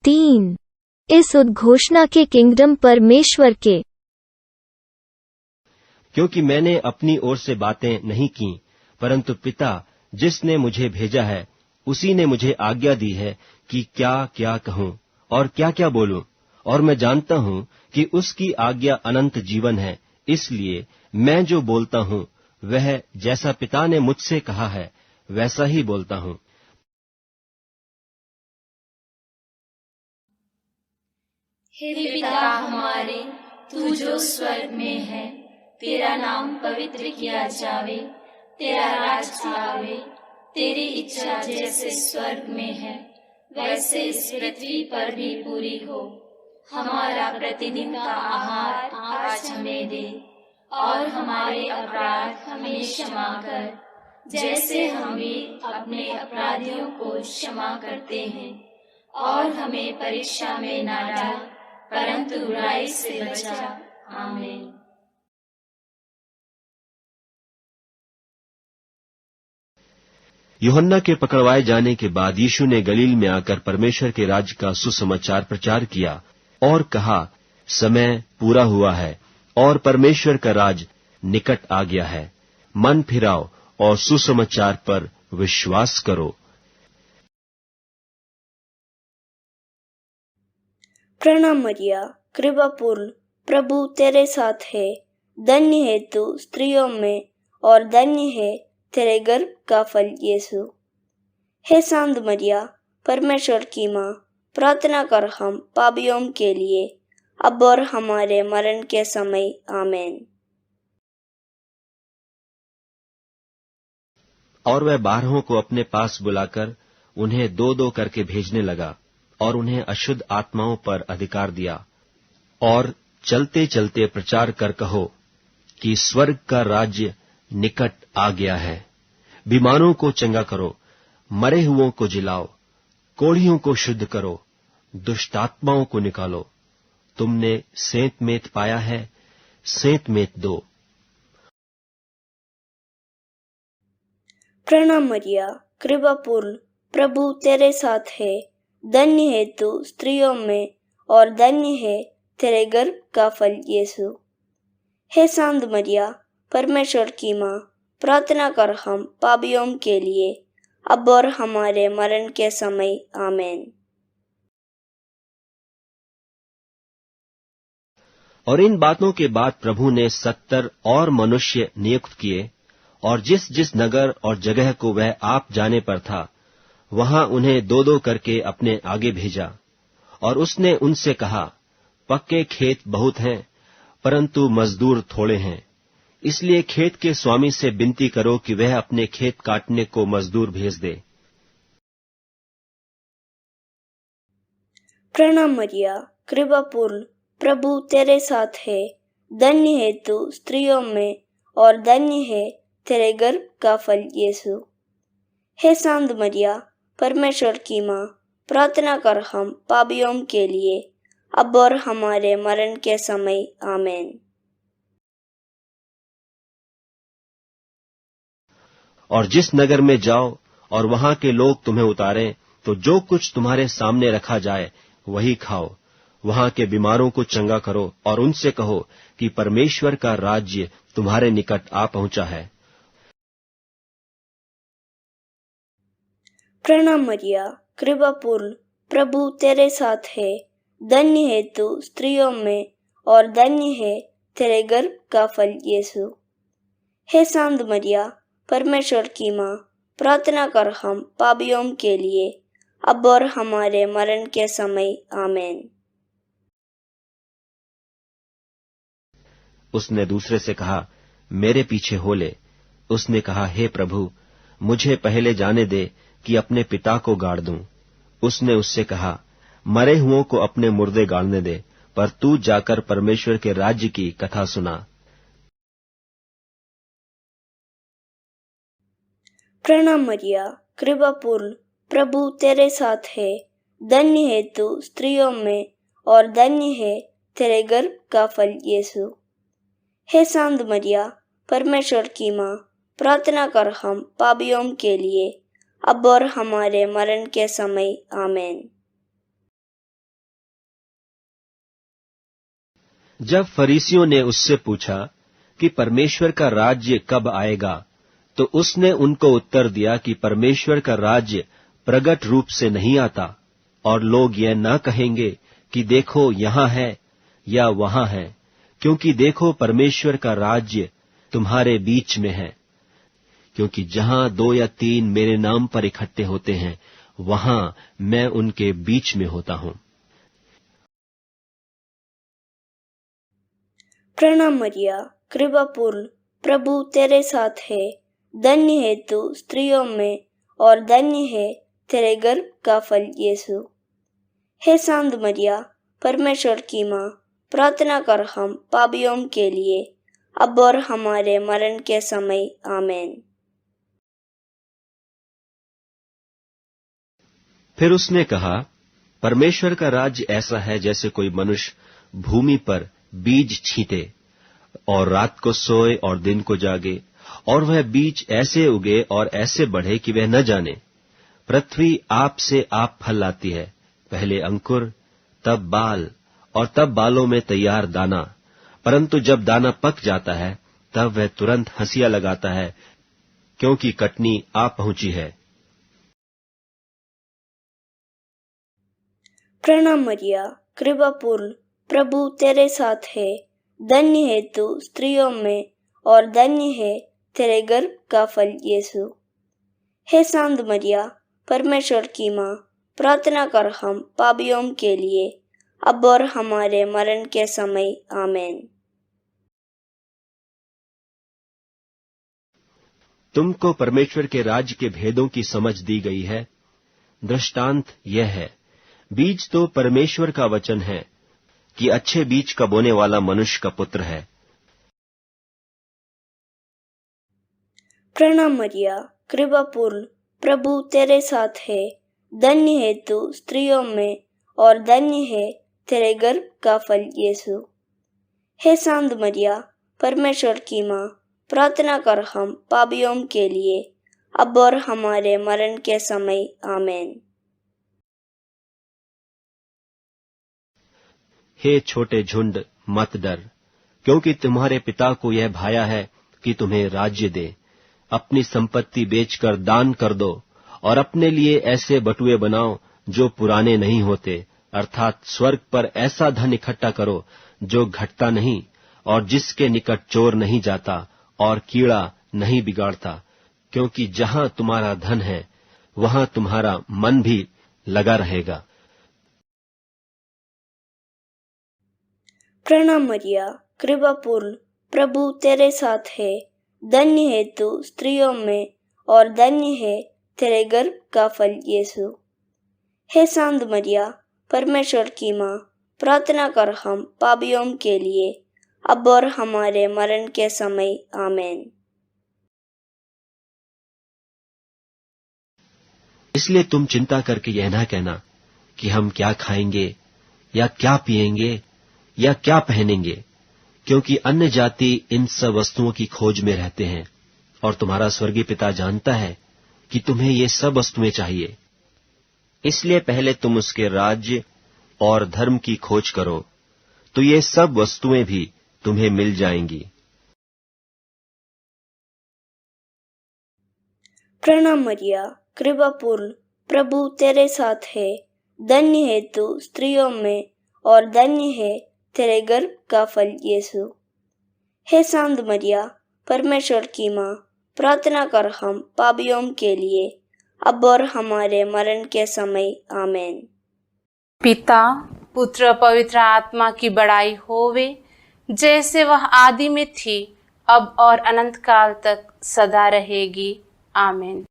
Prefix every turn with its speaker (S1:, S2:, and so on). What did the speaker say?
S1: 3 इस उद्घोषणा के किंगडम परमेश्वर के,
S2: क्योंकि मैंने अपनी ओर से बातें नहीं की, परंतु पिता जिसने मुझे भेजा है उसी ने मुझे आज्ञा दी है कि क्या क्या कहूँ और क्या क्या बोलूं, और मैं जानता हूँ कि उसकी आज्ञा अनंत जीवन है। इसलिए मैं जो बोलता हूँ वह जैसा पिता ने मुझसे कहा है वैसा ही बोलता हूँ।
S3: हे पिता हमारे, तू जो स्वर्ग में है, तेरा नाम पवित्र किया जावे, तेरा राज आवे, तेरी इच्छा जैसे स्वर्ग में है वैसे इस पृथ्वी पर भी पूरी हो। हमारा प्रतिदिन का आहार आज हमें दे, और हमारे अपराध हमें क्षमा कर, जैसे हम भी अपने अपराधियों को क्षमा करते हैं, और हमें परीक्षा में ना डाल, परंतु बुराई से बचा। आमीन।
S2: यूहन्ना के पकड़वाए जाने के बाद यीशु ने गलील में आकर परमेश्वर के राज्य का सुसमाचार प्रचार किया और कहा, समय पूरा हुआ है और परमेश्वर का राज निकट आ गया है। मन फिराओ और सुसमाचार पर विश्वास करो।
S4: प्रणाम मरिया, कृपापूर्ण, प्रभु तेरे साथ है। धन्य है तू स्त्रियों में और धन्य है तेरे गर्भ का फल यीशु। हे शांत मरिया, परमेश्वर की माँ, प्रार्थना कर हम पापियों के लिए, अब और हमारे मरण के समय। आमीन।
S2: और वह 12 को अपने पास बुलाकर उन्हें 2-2 करके भेजने लगा और उन्हें अशुद्ध आत्माओं पर अधिकार दिया, और चलते चलते प्रचार कर कहो कि स्वर्ग का राज्य निकट आ गया है। बीमारों को चंगा करो, मरे हुओं को जिलाओ, कोढ़ियों को शुद्ध करो, दुष्टात्माओं को निकालो। तुमने सेंत मेत पाया है, सेंत मेत दो।
S4: प्रणाम मरिया, कृपापूर्ण, प्रभु तेरे साथ है। धन्य है तू स्त्रियों में और धन्य है तेरे गर्भ का फल यीशु। हे शांत मरिया, परमेश्वर की माँ, प्रार्थना कर हम पापियों के लिए, अब और हमारे मरण के समय। आमीन।
S2: और इन बातों के बाद प्रभु ने 70 और मनुष्य नियुक्त किए, और जिस जिस नगर और जगह को वह आप जाने पर था, वहां उन्हें 2-2 करके अपने आगे भेजा। और उसने उनसे कहा, पक्के खेत बहुत हैं, परंतु मजदूर थोड़े हैं। इसलिए खेत के स्वामी से विनती करो कि वह अपने खेत काटने को मजदूर भेज दे।
S4: प्रणाम मरिया, कृपापूर्ण, प्रभु तेरे साथ है। धन्य है तू स्त्रियों में और धन्य है तेरे गर्भ का फल यीशु। हे शांत मरिया, परमेश्वर की माँ, प्रार्थना कर हम पापियों के लिए, अब और हमारे मरण के समय। आमीन।
S2: और जिस नगर में जाओ और वहां के लोग तुम्हें उतारें, तो जो कुछ तुम्हारे सामने रखा जाए वही खाओ। वहां के बीमारों को चंगा करो और उनसे कहो कि परमेश्वर का राज्य तुम्हारे निकट आ पहुंचा है।
S4: प्रणाम मरिया, कृपापूर्ण, प्रभु तेरे साथ है। धन्य है तू स्त्रियों में और धन्य है तेरे गर्भ का फल यीशु। हे शांत मरिया, परमेश्वर की माँ, प्रार्थना कर हम पापियों के लिए, अब और हमारे मरण के समय। आमीन।
S2: उसने दूसरे से कहा, मेरे पीछे हो ले। उसने कहा, हे प्रभु, मुझे पहले जाने दे कि अपने पिता को गाड़ दूं। उसने उससे कहा, मरे हुओं को अपने मुर्दे गाड़ने दे, पर तू जाकर परमेश्वर के राज्य की कथा सुना।
S4: प्रणाम मरिया, कृपापूर्ण, प्रभु तेरे साथ है। धन्य है तू स्त्रियों में और धन्य है तेरे गर्भ का फल यीशु। हे शांत मरिया, परमेश्वर की माँ, प्रार्थना कर हम पापियों के लिए, अब और हमारे मरण के समय। आमीन।
S2: जब फरीसियों ने उससे पूछा कि परमेश्वर का राज्य कब आएगा, तो उसने उनको उत्तर दिया कि परमेश्वर का राज्य प्रगट रूप से नहीं आता, और लोग यह न कहेंगे कि देखो यहाँ है या वहाँ है, क्योंकि देखो परमेश्वर का राज्य तुम्हारे बीच में है। क्योंकि जहाँ 2 या 3 मेरे नाम पर इकट्ठे होते हैं, वहां मैं उनके बीच में होता हूँ।
S4: प्रणाम मरिया, कृपा पूर्ण, प्रभु तेरे साथ है। धन्य है तू स्त्रियों में और धन्य है तेरे गर्भ का फल यीशु। हे शांत मरिया, परमेश्वर की माँ, प्रार्थना कर हम पापियों के लिए, अब और हमारे मरण के समय। आमीन।
S2: फिर उसने कहा, परमेश्वर का राज्य ऐसा है जैसे कोई मनुष्य भूमि पर बीज छींटे और रात को सोए और दिन को जागे, और वह बीज ऐसे उगे और ऐसे बढ़े कि वह न जाने। पृथ्वी आप से आप फल लाती है, पहले अंकुर, तब बाल, और तब बालों में तैयार दाना। परंतु जब दाना पक जाता है, तब वह तुरंत हंसिया लगाता है, क्योंकि कटनी आ पहुंची है।
S4: प्रणाम मरिया, कृपा पूर्ण, प्रभु तेरे साथ है। धन्य है तू स्त्रियों में और धन्य है तेरे गर्भ का फल यीशु। हे शांत मरिया, परमेश्वर की माँ, प्रार्थना कर हम पापियों के लिए, अब और हमारे मरण के समय। आमीन।
S2: तुमको परमेश्वर के राज्य के भेदों की समझ दी गई है। दृष्टांत यह है, बीज तो परमेश्वर का वचन है कि अच्छे बीज का बोने वाला मनुष्य का पुत्र है।
S4: प्रणाम मरिया, कृपा पूर्ण, प्रभु तेरे साथ है। धन्य है तू स्त्रियों में और धन्य है तेरे गर्भ का फल यीशु। हे शांत मरिया, परमेश्वर की माँ, प्रार्थना कर हम पापियों के लिए, अब और हमारे मरण के समय। आमीन।
S2: हे छोटे झुंड, मत डर, क्योंकि तुम्हारे पिता को यह भाया है कि तुम्हें राज्य दे। अपनी संपत्ति बेचकर दान कर दो, और अपने लिए ऐसे बटुए बनाओ जो पुराने नहीं होते, अर्थात स्वर्ग पर ऐसा धन इकट्ठा करो जो घटता नहीं, और जिसके निकट चोर नहीं जाता और कीड़ा नहीं बिगाड़ता, क्योंकि जहां तुम्हारा धन है, वहां तुम्हारा मन भी लगा रहेगा।
S4: प्रणाम मरिया, कृपा पूर्ण, प्रभु तेरे साथ है। धन्य है तू स्त्रियों में और धन्य है तेरे गर्भ का फल यीशु। हे शांत मरिया, परमेश्वर की माँ, प्रार्थना कर हम पापियों के लिए, अब और हमारे मरण के समय। आमीन।
S2: इसलिए तुम चिंता करके यह ना कहना कि हम क्या खाएंगे या क्या पिएंगे या क्या पहनेंगे, क्योंकि अन्य जाति इन सब वस्तुओं की खोज में रहते हैं, और तुम्हारा स्वर्गीय पिता जानता है कि तुम्हें ये सब वस्तुएं चाहिए। इसलिए पहले तुम उसके राज्य और धर्म की खोज करो, तो ये सब वस्तुएं भी तुम्हें मिल जाएंगी।
S4: प्रणाम मरिया, कृपा पूर्ण, प्रभु तेरे साथ है। धन्य है तू स्त्रियों में और धन्य है तेरे गर्भ का फल यीशु। हे शांत मरिया, परमेश्वर की माँ, प्रार्थना कर हम पापियों के लिए, अब और हमारे मरण के समय। आमीन।
S5: पिता, पुत्र, पवित्र आत्मा की बड़ाई होवे, जैसे वह आदि में थी, अब और अनंत काल तक सदा रहेगी। आमीन।